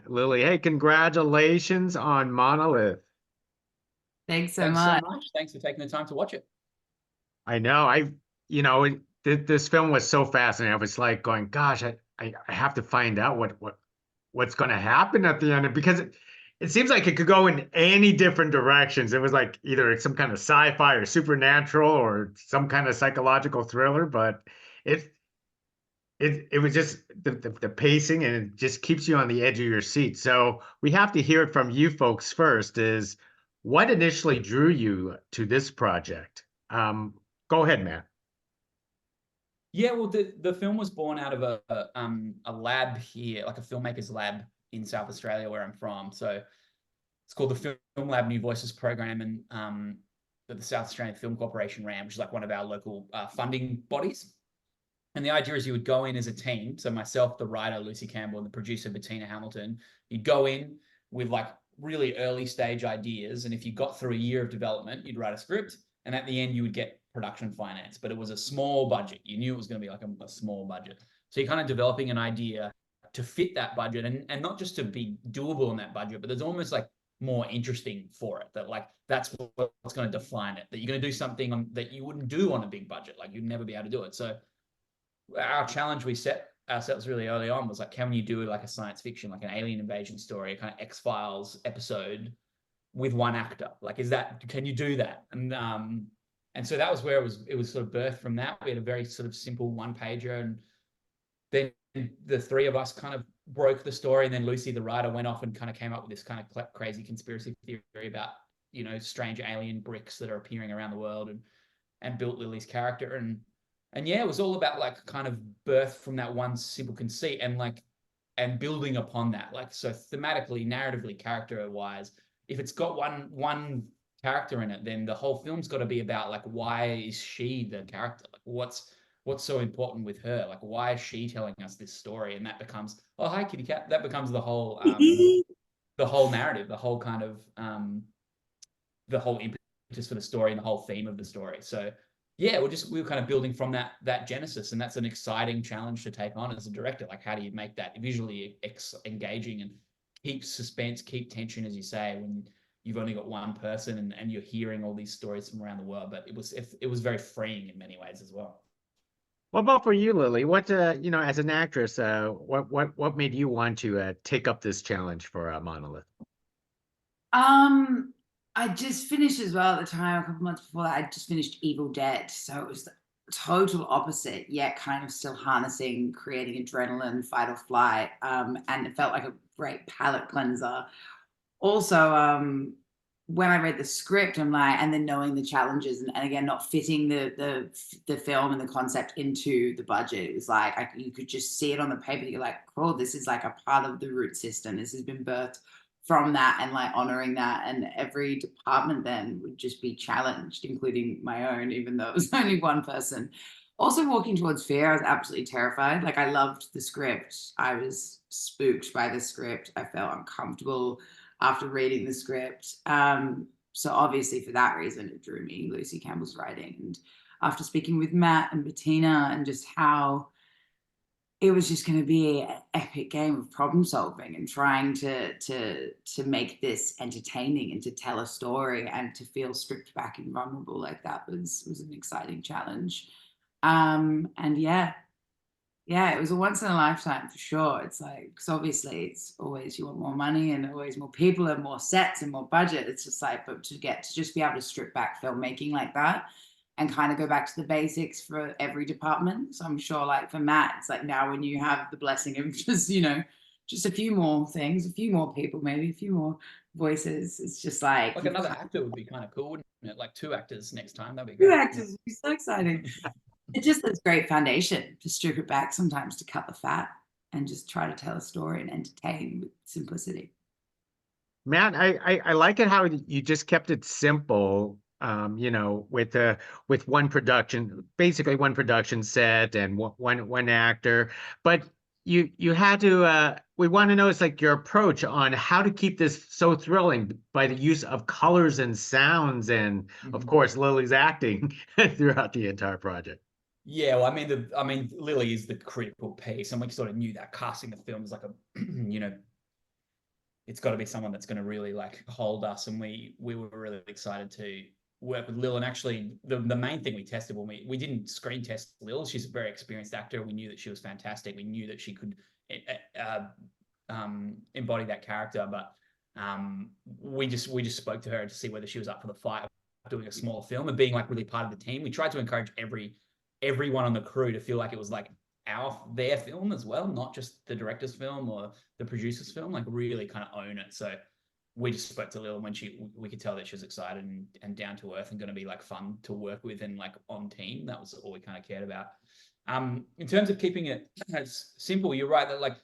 Lily. Hey, congratulations on Monolith. Thanks so Thanks so much. much. Thanks for taking the time to watch it. I know. This film was so fascinating. I was like going, gosh, I have to find out what's going to happen at the end because it seems like it could go in any different directions. It was like either some kind of sci-fi or supernatural or some kind of psychological thriller, but it it was just the pacing and it just keeps you on the edge of your seat. So we have to hear it from you folks first is what initially drew you to this project? Go ahead, Matt. Yeah, well, the film was born out of a lab here, like a filmmaker's lab in South Australia, where I'm from. So it's called the Film Lab New Voices program, and that the South Australian Film Corporation ran, which is like one of our local funding bodies. And the idea is you would go in as a team. So myself, the writer, Lucy Campbell, and the producer, Bettina Hamilton, you'd go in with like really early stage ideas. And if you got through a year of development, you'd write a script. And at the end, you would get production finance. But it was a small budget. You knew it was going to be like a small budget. So you're kind of developing an idea to fit that budget and not just to be doable in that budget, but there's almost like more interesting for it, that like that's what's going to define it, that you're going to do something that you wouldn't do on a big budget, like you'd never be able to do it. So our challenge we set ourselves really early on was like, can you do like a science fiction, like an alien invasion story, a kind of X-Files episode with one actor? Like, can you do that? And so that was where it was sort of birthed from that. We had a very sort of simple one pager, and then the three of us kind of broke the story. And then Lucy, the writer, went off and kind of came up with this kind of crazy conspiracy theory about, strange alien bricks that are appearing around the world, and built Lily's character. And yeah, it was all about like kind of birth from that one simple conceit and building upon that. Like, so thematically, narratively, character wise, if it's got one character in it, then the whole film's got to be about like, why is she the character? Like, what's so important with her? Like, why is she telling us this story? And that becomes, oh, hi, kitty cat. That becomes the whole narrative, the whole kind of the whole impetus for the story and the whole theme of the story. So yeah, we were kind of building from that genesis, and that's an exciting challenge to take on as a director. Like, how do you make that visually engaging and keep suspense, keep tension, as you say, when you've only got one person and you're hearing all these stories from around the world? But it was very freeing in many ways as well. What about for you, Lily? What as an actress, what made you want to take up this challenge for Monolith? Um, I just finished as well at the time, a couple months before that, I just finished Evil Dead. So it was the total opposite, yet kind of still harnessing, creating adrenaline, fight or flight. And it felt like a great palate cleanser. Also, when I read the script, I'm like, and then knowing the challenges and again, not fitting the film and the concept into the budget. It was like, you could just see it on the paper. You're like, oh, this is like a part of the root system. This has been birthed from that, and like honoring that. And every department then would just be challenged, including my own, even though it was only one person. Also, walking towards fear, I was absolutely terrified. Like, I loved the script. I was spooked by the script. I felt uncomfortable after reading the script. So obviously for that reason, it drew me, Lucy Campbell's writing. And after speaking with Matt and Bettina and just how it was just going to be an epic game of problem solving and trying to make this entertaining and to tell a story and to feel stripped back and vulnerable, like that was an exciting challenge. And yeah, it was a once in a lifetime for sure. It's like, because obviously it's always, you want more money and always more people and more sets and more budget. It's just like, but to just be able to strip back filmmaking like that and kind of go back to the basics for every department. So I'm sure, like for Matt, it's like now when you have the blessing of just, just a few more things, a few more people, maybe a few more voices. It's just like Another actor would be kind of cool, wouldn't it? Like two actors next time. That'd be two great. actors would be so exciting. It just is great foundation to strip it back sometimes, to cut the fat and just try to tell a story and entertain with simplicity. Matt, I like it how you just kept it simple, with one production, basically one production set and one actor. But you had to we want to know it's like your approach on how to keep this so thrilling by the use of colors and sounds and of course Lily's acting throughout the entire project. Yeah, well, I mean, Lily is the critical piece, and we sort of knew that casting the film is like a, it's got to be someone that's going to really like hold us. And we were really excited to work with Lil. And actually the main thing we tested when we didn't screen test Lil. She's a very experienced actor. We knew that she was fantastic. We knew that she could embody that character, but we just spoke to her to see whether she was up for the fight of doing a smaller film and being like really part of the team. We tried to encourage everyone on the crew to feel like it was like their film as well, not just the director's film or the producer's film, like really kind of own it. So we just spoke to Lil when we could tell that she was excited and down to earth and going to be like fun to work with and like on team. That was all we kind of cared about. In terms of keeping it as simple, you're right that like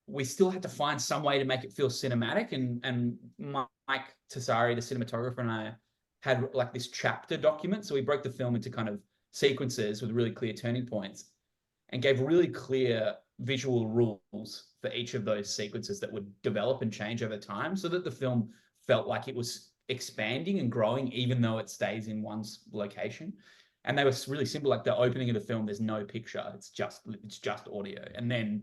we still had to find some way to make it feel cinematic, and Mike Tassari, the cinematographer, and I had like this chapter document. So we broke the film into kind of sequences with really clear turning points and gave really clear visual rules for each of those sequences that would develop and change over time, so that the film felt like it was expanding and growing even though it stays in one location. And they were really simple. Like the opening of the film, there's no picture, it's just audio, and then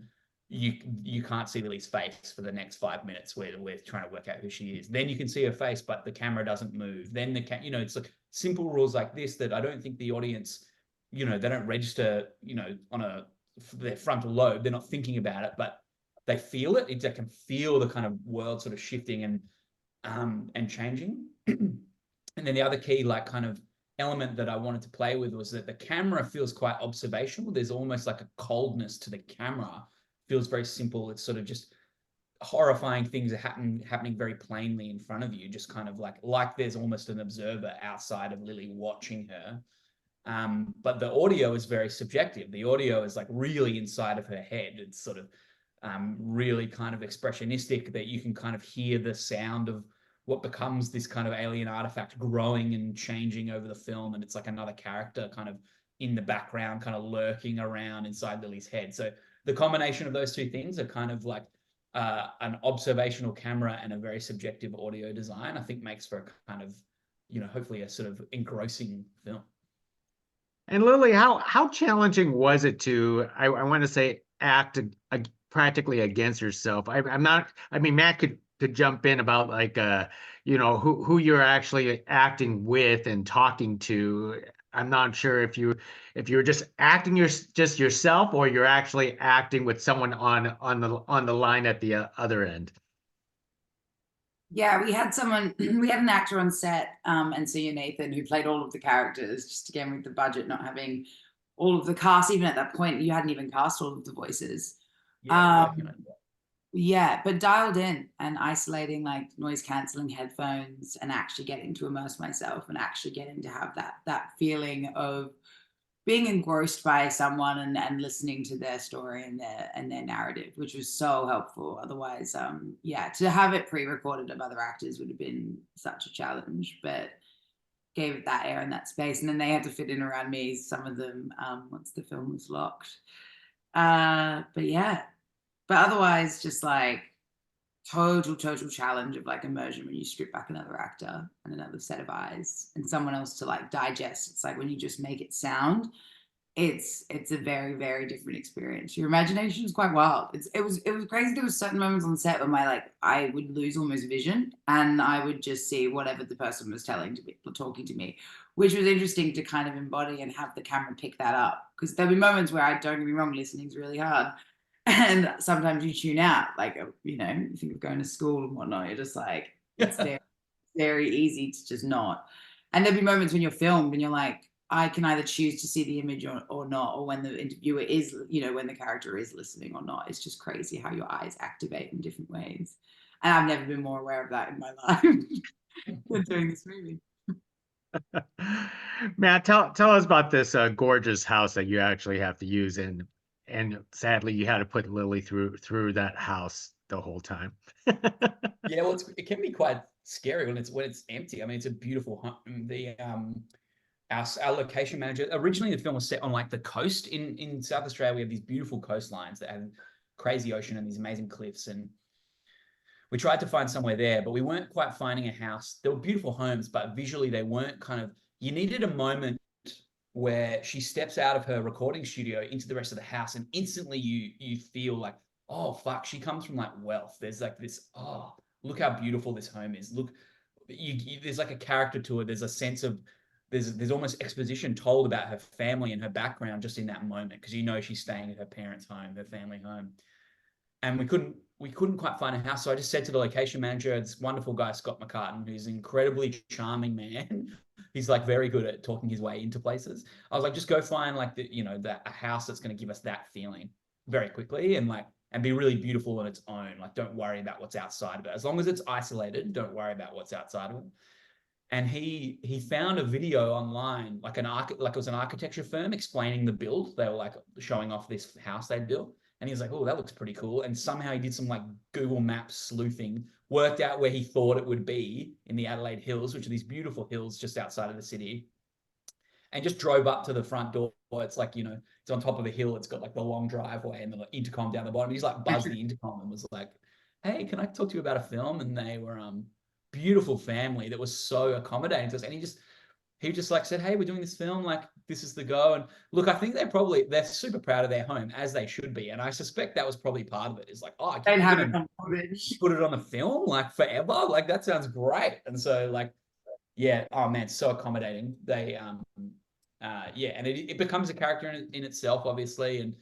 you can't see Lily's face for the next 5 minutes where we're trying to work out who she is. Then you can see her face, but the camera doesn't move. Then it's like simple rules like this that I don't think the audience, they don't register, on their frontal lobe. They're not thinking about it, but they feel it. They can feel the kind of world sort of shifting and changing. And then the other key like kind of element that I wanted to play with was that the camera feels quite observational. There's almost like a coldness to the camera. Feels very simple. It's sort of just horrifying things are happening very plainly in front of you, just kind of like there's almost an observer outside of Lily watching her. But the audio is very subjective. The audio is like really inside of her head. It's sort of really kind of expressionistic, that you can kind of hear the sound of what becomes this kind of alien artifact growing and changing over the film. And it's like another character kind of in the background, kind of lurking around inside Lily's head. So the combination of those two things are kind of like an observational camera and a very subjective audio design, I think makes for a kind of, hopefully a sort of engrossing film. And Lily, how challenging was it to, I want to say, act practically against yourself? Matt could jump in about like who you're actually acting with and talking to. I'm not sure if you're just acting just yourself, or you're actually acting with someone on the line at the other end. Yeah, we had an actor on set, and Senior Nathan, who played all of the characters, just again with the budget not having all of the cast. Even at that point, you hadn't even cast all of the voices. Yeah, but dialed in and isolating like noise cancelling headphones and actually getting to immerse myself and actually getting to have that feeling of being engrossed by someone and listening to their story and their narrative, which was so helpful. Otherwise, to have it pre-recorded of other actors would have been such a challenge, but gave it that air and that space. And then they had to fit in around me, some of them, once the film was locked. But otherwise, just like total challenge of like immersion when you strip back another actor and another set of eyes and someone else to like digest. It's like when you just make it sound, it's a very, very different experience. Your imagination is quite wild. It was crazy. There were certain moments on set where I would lose almost vision and I would just see whatever the person was talking to me, which was interesting to kind of embody and have the camera pick that up. Because there'll be moments where don't get me wrong, listening's really hard. And sometimes you tune out, you think of going to school and whatnot. You're just like, it's very, very easy to just not. And there'll be moments when you're filmed and you're like, I can either choose to see the image or not, or when the interviewer is, when the character is listening or not. It's just crazy how your eyes activate in different ways. And I've never been more aware of that in my life than doing this movie. Matt, tell us about this gorgeous house that you actually have to use, and sadly you had to put Lily through that house the whole time. Yeah, well, it can be quite scary when it's empty. I mean, it's a beautiful home. Our location manager, originally the film was set on like the coast in South Australia. We have these beautiful coastlines that have crazy ocean and these amazing cliffs, and we tried to find somewhere there, but we weren't quite finding a house. There were beautiful homes, but visually they weren't you needed a moment where she steps out of her recording studio into the rest of the house, and instantly you feel like, oh fuck, she comes from like wealth. There's like this, oh, look how beautiful this home is. Look, there's like a character to it. There's a sense of there's almost exposition told about her family and her background just in that moment, because you know she's staying at her parents' home, her family home. And we couldn't quite find a house. So I just said to the location manager, this wonderful guy, Scott McCartan, who's an incredibly charming man. He's like very good at talking his way into places. I was like, just go find like a house that's going to give us that feeling very quickly, and be really beautiful on its own. Like, don't worry about what's outside of it. As long as it's isolated, don't worry about what's outside of it. And he found a video online, like it was an architecture firm explaining the build. They were like showing off this house they'd built. And he was like, oh, that looks pretty cool. And somehow he did some like Google Maps sleuthing, worked out where he thought it would be in the Adelaide Hills, which are these beautiful hills just outside of the city, and just drove up to the front door. It's like, it's on top of a hill. It's got like the long driveway and the intercom down the bottom. He's like buzzed the intercom and was like, hey, can I talk to you about a film? And they were beautiful family that was so accommodating to us. And he just like said, hey, we're doing this film, like this is the go. And look, I think they're super proud of their home, as they should be. And I suspect that was probably part of it. It's like, oh, Don't have you're it gonna on footage. put it on a film like forever? Like that sounds great. And so like, yeah, oh man, so accommodating. They yeah, and it becomes a character in itself, obviously, and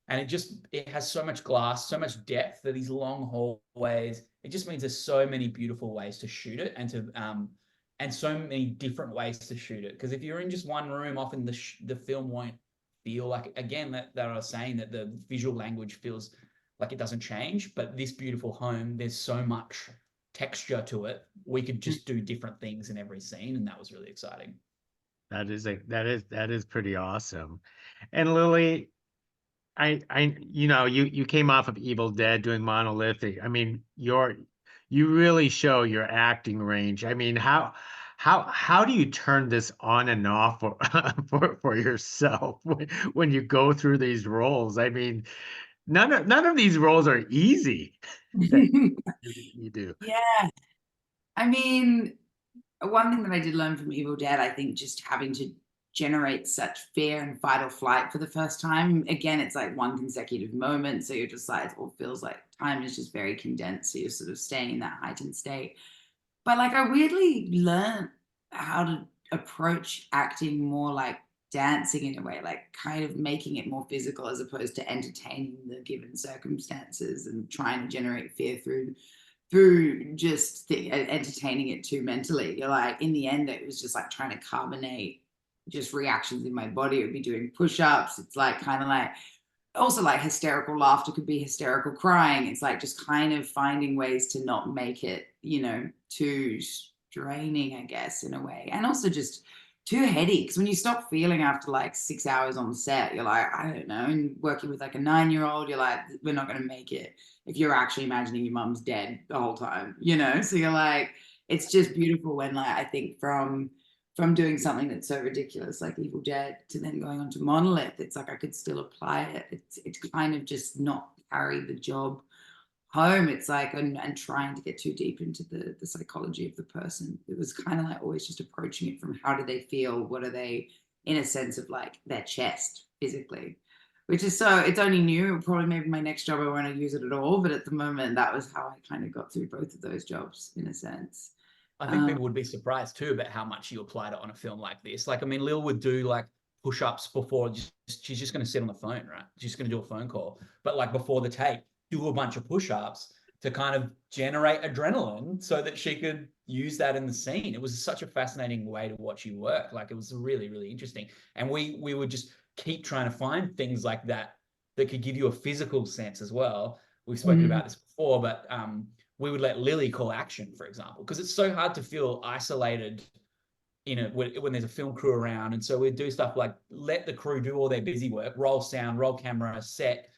it has so much glass, so much depth, that these long hallways. It just means there's so many beautiful ways to shoot it, and so many different ways to shoot it. Because if you're in just one room, often the film won't feel like, again, that I was saying, that the visual language feels like it doesn't change. But this beautiful home, there's so much texture to it. We could just do different things in every scene, and that was really exciting. That is pretty awesome. And Lily, you came off of Evil Dead doing Monolithic. I mean, you really show your acting range. I mean, how do you turn this on and off for for yourself when you go through these roles? I mean, none of these roles are easy that you do. Yeah. I mean, one thing that I did learn from Evil Dead, I think, just having to generate such fear and fight or flight for the first time. Again, it's like one consecutive moment. So you're just like, it all feels like time is just very condensed. So you're sort of staying in that heightened state. But like, I weirdly learned how to approach acting more like dancing in a way, like kind of making it more physical as opposed to entertaining the given circumstances and trying to generate fear through just entertaining it too mentally. You're like, in the end, it was just like trying to carbonate just reactions in my body. It would be doing push-ups. It's like kind of like, also like hysterical laughter could be hysterical crying. It's like just kind of finding ways to not make it, too draining, I guess, in a way. And also just too heady. Because when you stop feeling after like 6 hours on set, you're like, I don't know. And working with like a 9-year-old, you're like, we're not going to make it if you're actually imagining your mum's dead the whole time, So you're like, it's just beautiful when, like, I think from doing something that's so ridiculous like Evil Dead to then going on to Monolith, it's like I could still apply it. It's kind of just not carry the job home. It's like, and trying to get too deep into the psychology of the person. It was kind of like always just approaching it from how do they feel? What are they, in a sense of like their chest physically, which is so, it's only new. Probably maybe my next job I won't use it at all. But at the moment, that was how I kind of got through both of those jobs in a sense. I think people would be surprised too about how much you applied it on a film like this. Like, I mean, Lil would do like push-ups before, she's just going to sit on the phone, right? She's just going to do a phone call. But like before the take, do a bunch of push-ups to kind of generate adrenaline so that she could use that in the scene. It was such a fascinating way to watch you work. Like, it was really, really interesting. And we would just keep trying to find things like that could give you a physical sense as well. We've spoken about this before, but we would let Lily call action, for example, because it's so hard to feel isolated when there's a film crew around. And so we'd do stuff like let the crew do all their busy work, roll sound, roll camera, set,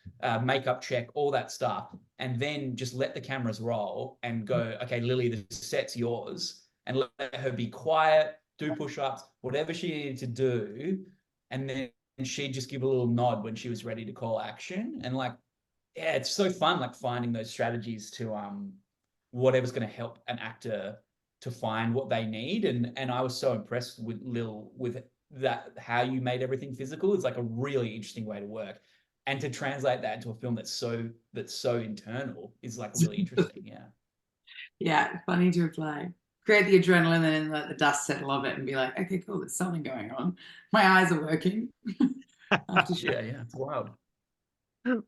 makeup check, all that stuff. And then just let the cameras roll and go, okay, Lily, the set's yours. And let her be quiet, do push-ups, whatever she needed to do. And then she'd just give a little nod when she was ready to call action. And like, yeah, it's so fun, like finding those strategies to whatever's going to help an actor to find what they need. And I was so impressed with Lil, with that, how you made everything physical. It's like a really interesting way to work. and to translate that into a film that's so internal is like really interesting. Yeah. Yeah, funny to apply. Create the adrenaline and then let the dust settle of it and be like, okay, cool, there's something going on. My eyes are working. After Yeah, it's wild.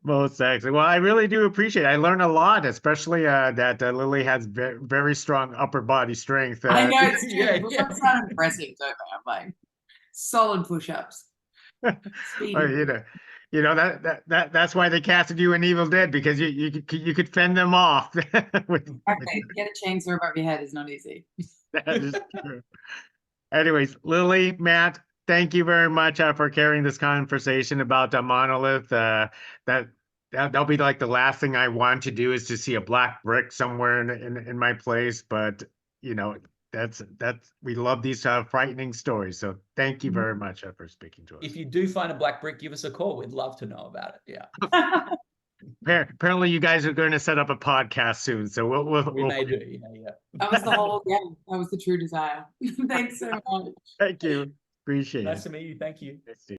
Most excellent. Well, I really do appreciate it. I learned a lot, especially that Lily has very strong upper body strength. I know it's true. Yeah, Push-ups sound impressive, don't they? I'm like, solid push-ups. Or, Speedy. that's why they casted you in Evil Dead, because you could fend them off. Okay, get a chainsaw above your head is not easy. That is true. Anyways, Lily, Matt, thank you very much for carrying this conversation about Monolith. That'll be like the last thing I want to do is to see a black brick somewhere in my place. But that's we love these frightening stories. So thank you very much for speaking to us. If you do find a black brick, give us a call. We'd love to know about it. Yeah. Apparently, you guys are going to set up a podcast soon, so We may do. Yeah. That was the whole game. That was the true desire. Thanks so much. Thank you. Appreciate it. Nice to meet you. Thank you. Nice to